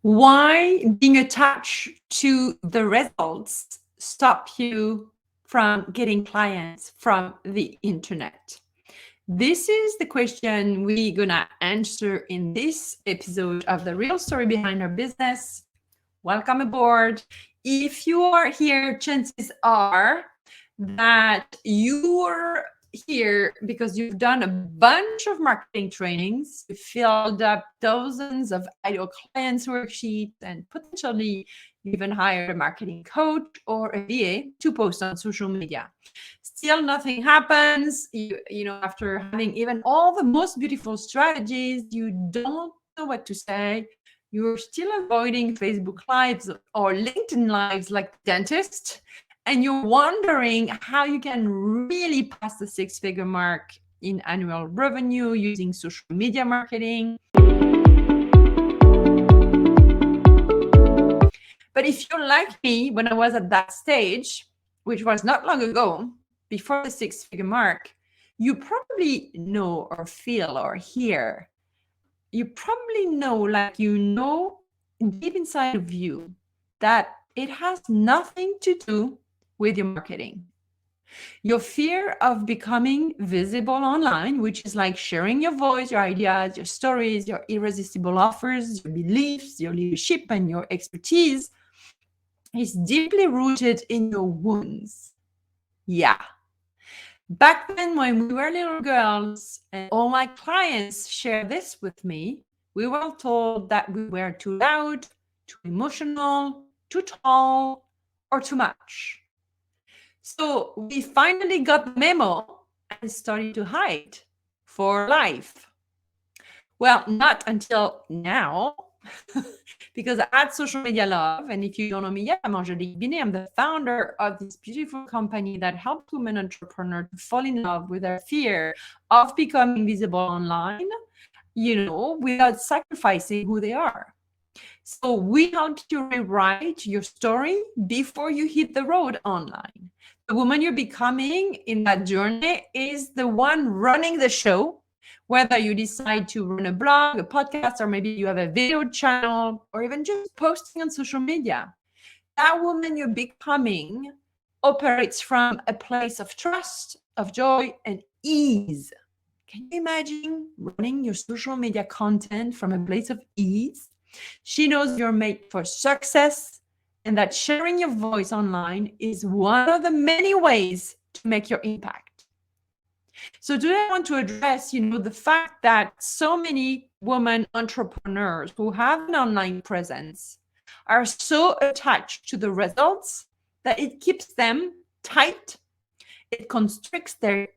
Why being attached to the results stop you from getting clients from the internet? This is the question we're gonna answer in this episode of The Real Story Behind Our Business. Welcome aboard. If you are here, chances are that you're here because you've done a bunch of marketing trainings, you filled up dozens of ideal clients worksheets, and potentially you even hired a marketing coach or a VA to post on social media. Still nothing happens. After having even all the most beautiful strategies, you don't know what to say. You're still avoiding Facebook Lives or LinkedIn Lives like the dentist, and you're wondering how you can really pass the six-figure mark in annual revenue using social media marketing. But if you're like me, when I was at that stage, which was not long ago, before the six-figure mark, you probably know or feel or hear. You probably know, like deep inside of you, that it has nothing to do with your marketing. Your fear of becoming visible online, which is like sharing your voice, your ideas, your stories, your irresistible offers, your beliefs, your leadership, and your expertise, is deeply rooted in your wounds. Yeah. Back then, when we were little girls, and all my clients share this with me, we were told that we were too loud, too emotional, too tall, or too much. So we finally got the memo and started to hide for life. Well, not until now, because I had social media love. And if you don't know me yet, I'm Angelique Binet. I'm the founder of this beautiful company that helps women entrepreneurs to fall in love with their fear of becoming visible online, without sacrificing who they are. So we help you rewrite your story before you hit the road online. The woman you're becoming in that journey is the one running the show, whether you decide to run a blog, a podcast, or maybe you have a video channel, or even just posting on social media. That woman you're becoming operates from a place of trust, of joy, and ease. Can you imagine running your social media content from a place of ease? She knows you're made for success and that sharing your voice online is one of the many ways to make your impact. So today I want to address, the fact that so many women entrepreneurs who have an online presence are so attached to the results that it keeps them tight. It constricts their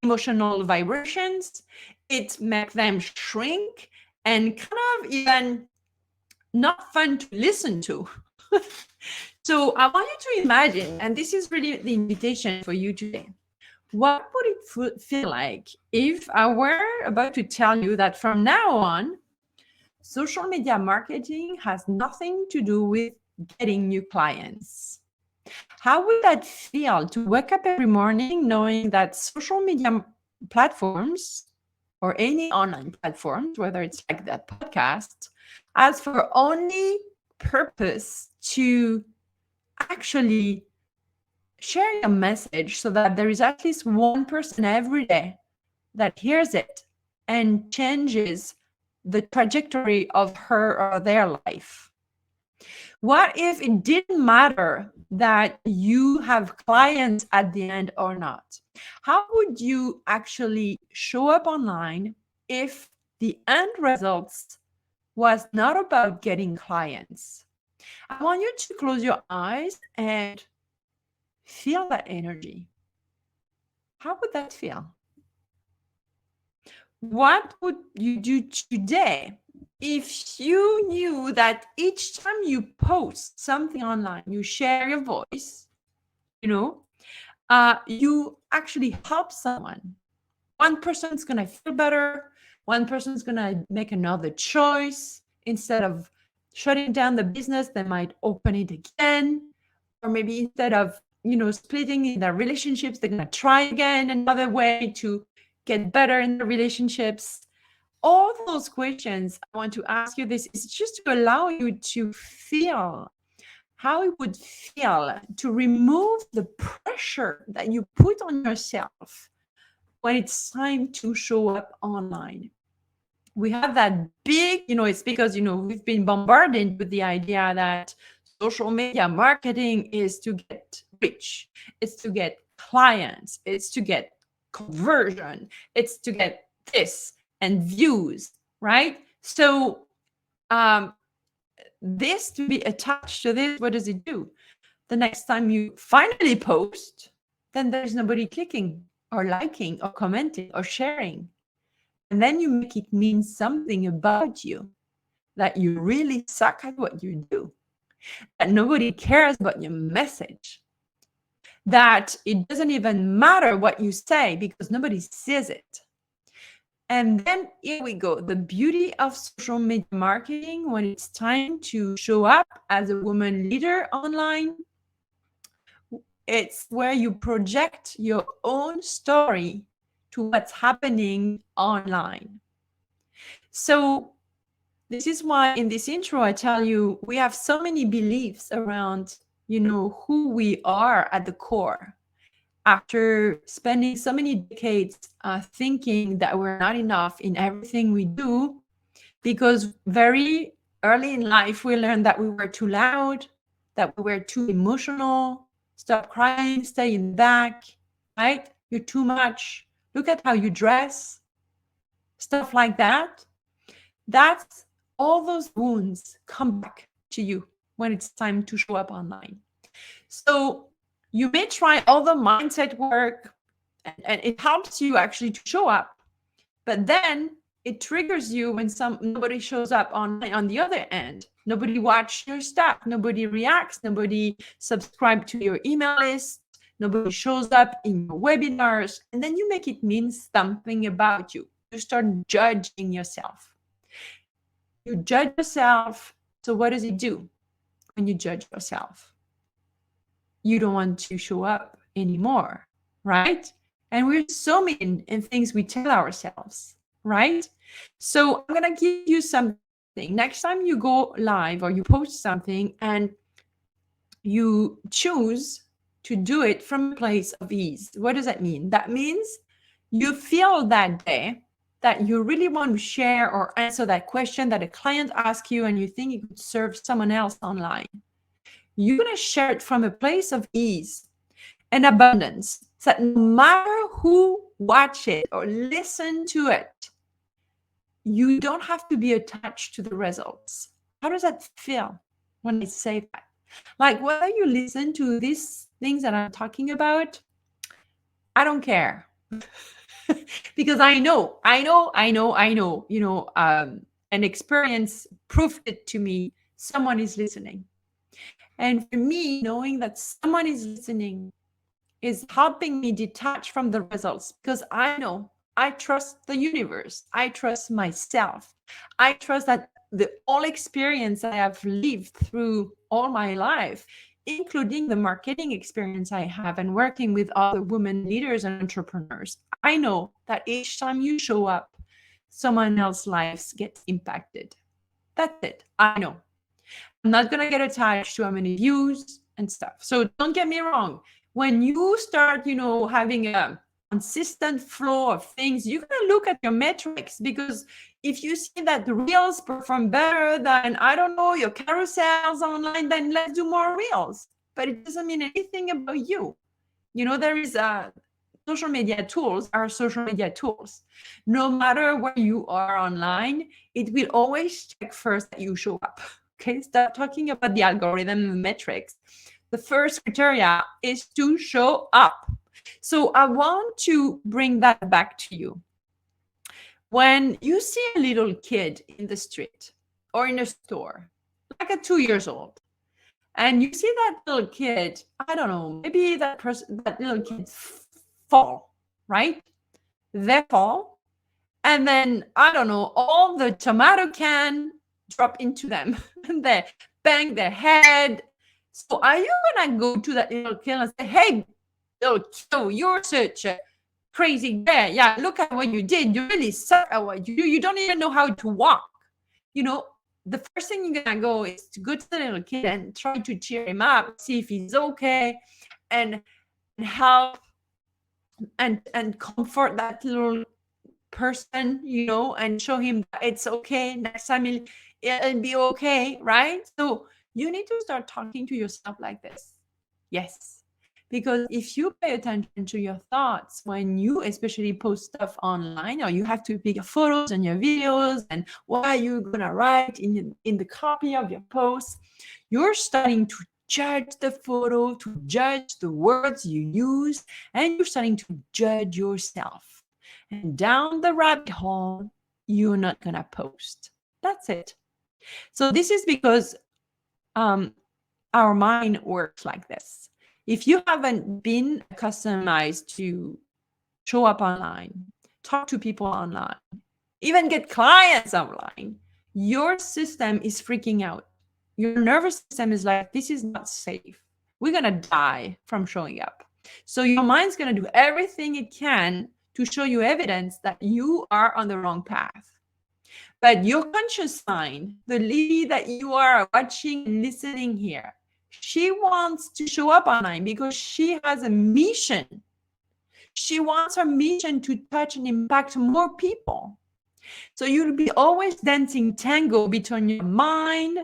emotional vibrations. It makes them shrink and kind of even not fun to listen to. So I want you to imagine, and this is really the invitation for you today. What would it feel like if I were about to tell you that from now on, social media marketing has nothing to do with getting new clients? How would that feel to wake up every morning knowing that social media platforms or any online platforms, whether it's like that podcast, as for only purpose to actually share your message so that there is at least one person every day that hears it and changes the trajectory of her or their life? What if it didn't matter that you have clients at the end or not? How would you actually show up online if the end results was not about getting clients? I want you to close your eyes and feel that energy. How would that feel? What would you do today if you knew that each time you post something online, you share your voice, you actually help someone? One person's going to feel better. One person's going to make another choice. Instead of shutting down the business, they might open it again. Or maybe instead of, splitting in their relationships, they're going to try again another way to get better in the relationships. all those questions I want to ask you, this is just to allow you to feel how it would feel to remove the pressure that you put on yourself when it's time to show up online. We have that big, it's because, we've been bombarded with the idea that social media marketing is to get rich, it's to get clients, it's to get conversion, it's to get this and views, right? So, this to be attached to this, what does it do? The next time you finally post, then there's nobody clicking or liking or commenting or sharing. And then you make it mean something about you, that you really suck at what you do, that nobody cares about your message, that it doesn't even matter what you say because nobody sees it. And then here we go. The beauty of social media marketing when it's time to show up as a woman leader online, it's where you project your own story to what's happening online. So this is why in this intro, I tell you, we have so many beliefs around, who we are at the core. After spending so many decades thinking that we're not enough in everything we do, because very early in life, we learned that we were too loud, that we were too emotional, stop crying, stay in the back, right? You're too much. Look at how you dress, stuff like that. That's all those wounds come back to you when it's time to show up online. So you may try all the mindset work and it helps you actually to show up, but then it triggers you when nobody shows up on the other end. Nobody watches your stuff, nobody reacts, nobody subscribes to your email list, nobody shows up in your webinars, and then you make it mean something about you. You start judging yourself. You judge yourself. So what does it do when you judge yourself? You don't want to show up anymore, right? And we're so mean in things we tell ourselves, right? So I'm going to give you something. Next time you go live or you post something and you choose to do it from a place of ease, what does that mean? That means you feel that day that you really want to share or answer that question that a client asks you and you think it could serve someone else online. You're going to share it from a place of ease and abundance, so that no matter who watch it or listen to it, you don't have to be attached to the results. How does that feel when I say that? Like whether you listen to these things that I'm talking about, I don't care. Because I know, an experience proved it to me. Someone is listening. And for me, knowing that someone is listening is helping me detach from the results, because I know, I trust the universe. I trust myself. I trust that the all experience I have lived through all my life, including the marketing experience I have and working with other women leaders and entrepreneurs, I know that each time you show up, someone else's lives gets impacted. That's it. I know. I'm not going to get attached to how many views and stuff. So don't get me wrong. When you start, having a consistent flow of things, you're going to look at your metrics, because if you see that the reels perform better than, I don't know, your carousels online, then let's do more reels. But it doesn't mean anything about you. There is social media tools are social media tools. No matter where you are online, it will always check first that you show up. Okay, start talking about the algorithm and metrics. The first criteria is to show up. So I want to bring that back to you. When you see a little kid in the street or in a store, like a 2 years old, and you see that little kid, I don't know, maybe that little kid fall, right? They fall, and then, I don't know, all the tomato can drop into them and they bang their head. So are you gonna go to that little kid and say, hey, little kid, you're such a crazy there. Yeah, look at what you did. You really suck at what you do. You don't even know how to walk. You know, the first thing you're gonna go is to go to the little kid and try to cheer him up, see if he's okay, and help and comfort that little person, you know, and show him that it's okay. Next time it'll be okay, right? So you need to start talking to yourself like this. Yes. Because if you pay attention to your thoughts when you especially post stuff online, or you have to pick your photos and your videos and what are you gonna write in the copy of your post, you're starting to judge the photo, to judge the words you use, and you're starting to judge yourself. And down the rabbit hole, you're not gonna post. That's it. So this is because our mind works like this. If you haven't been customized to show up online, talk to people online, even get clients online, your system is freaking out. Your nervous system is like, this is not safe. We're going to die from showing up. So your mind's going to do everything it can to show you evidence that you are on the wrong path. But your conscious mind, the lady that you are watching and listening here, she wants to show up online because she has a mission. She wants her mission to touch and impact more people. So you'll be always dancing tango between your mind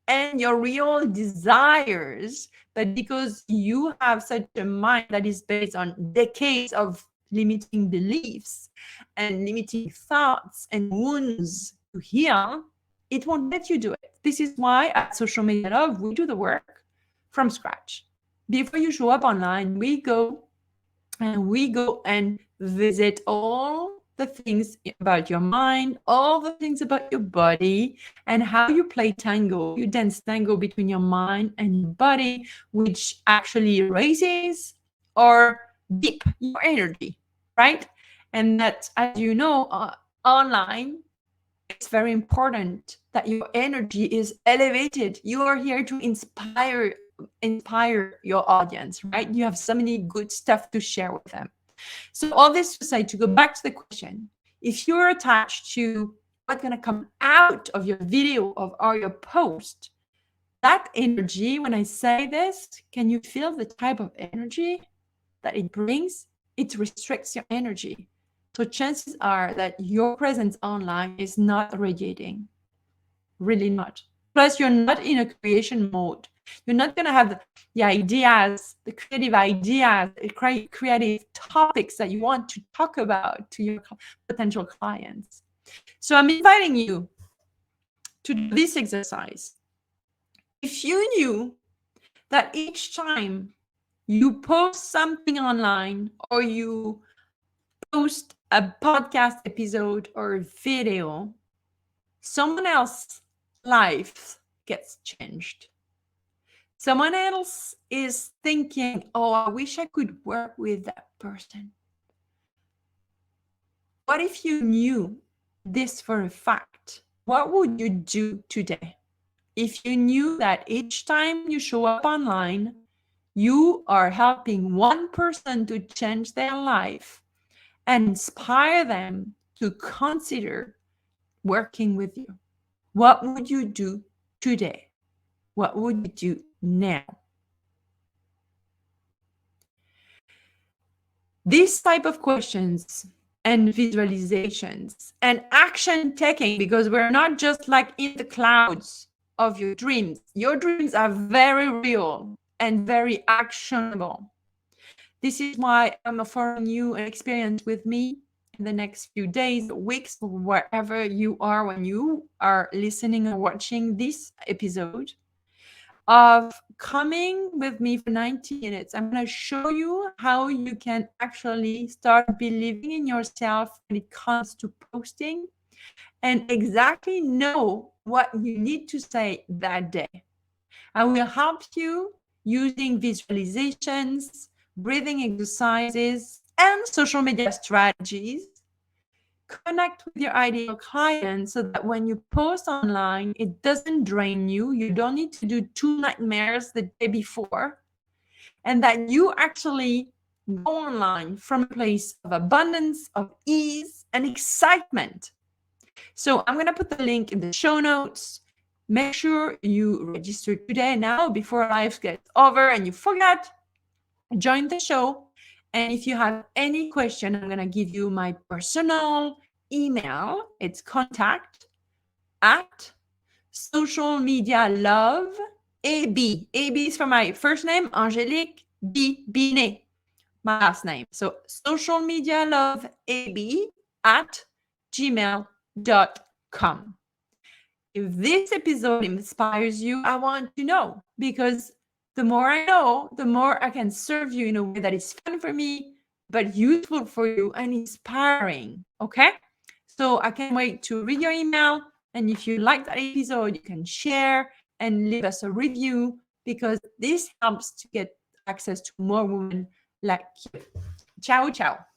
and your real desires. But because you have such a mind that is based on decades of limiting beliefs and limiting thoughts and wounds to heal, it won't let you do it. This is why at Social Media Love, we do the work from scratch. Before you show up online, we go and visit all the things about your mind, all the things about your body, and how you play tango. You dance tango between your mind and your body, which actually raises or deep your energy, right? And that, as you know, online, it's very important that your energy is elevated. You are here to inspire your audience, right? You have so many good stuff to share with them. So all this to say, to go back to the question, if you're attached to what's going to come out of your video or your post, that energy, when I say this, can you feel the type of energy that it brings? It restricts your energy. So chances are that your presence online is not radiating. Really not. Plus, you're not in a creation mode. You're not going to have the ideas, the creative ideas, the creative topics that you want to talk about to your potential clients. So I'm inviting you to do this exercise. If you knew that each time you post something online or you post a podcast episode or a video, someone else's life gets changed. Someone else is thinking, oh, I wish I could work with that person. What if you knew this for a fact? What would you do today? If you knew that each time you show up online, you are helping one person to change their life and inspire them to consider working with you. What would you do today? What would you do now? These type of questions and visualizations and action taking, because we're not just like in the clouds of your dreams. Your dreams are very real and very actionable. This is why I'm offering you an experience with me in the next few days, weeks, wherever you are when you are listening or watching this episode, of coming with me for 90 minutes. I'm going to show you how you can actually start believing in yourself when it comes to posting and exactly know what you need to say that day. I will help you using visualizations, breathing exercises, and social media strategies. Connect with your ideal client so that when you post online, it doesn't drain you. You don't need to do 2 nightmares the day before. And that you actually go online from a place of abundance, of ease, and excitement. So I'm going to put the link in the show notes. Make sure you register today now before life gets over and you forget. Join the show. And if you have any question, I'm going to give you my personal email. It's contact@socialmedialove.ab. AB is for my first name, Angélique, B, Binet, my last name. So socialmedialove.ab@gmail.com. If this episode inspires you, I want to know, because the more I know, the more I can serve you in a way that is fun for me, but useful for you and inspiring. Okay? So I can't wait to read your email. And if you like that episode, you can share and leave us a review, because this helps to get access to more women like you. Ciao, ciao.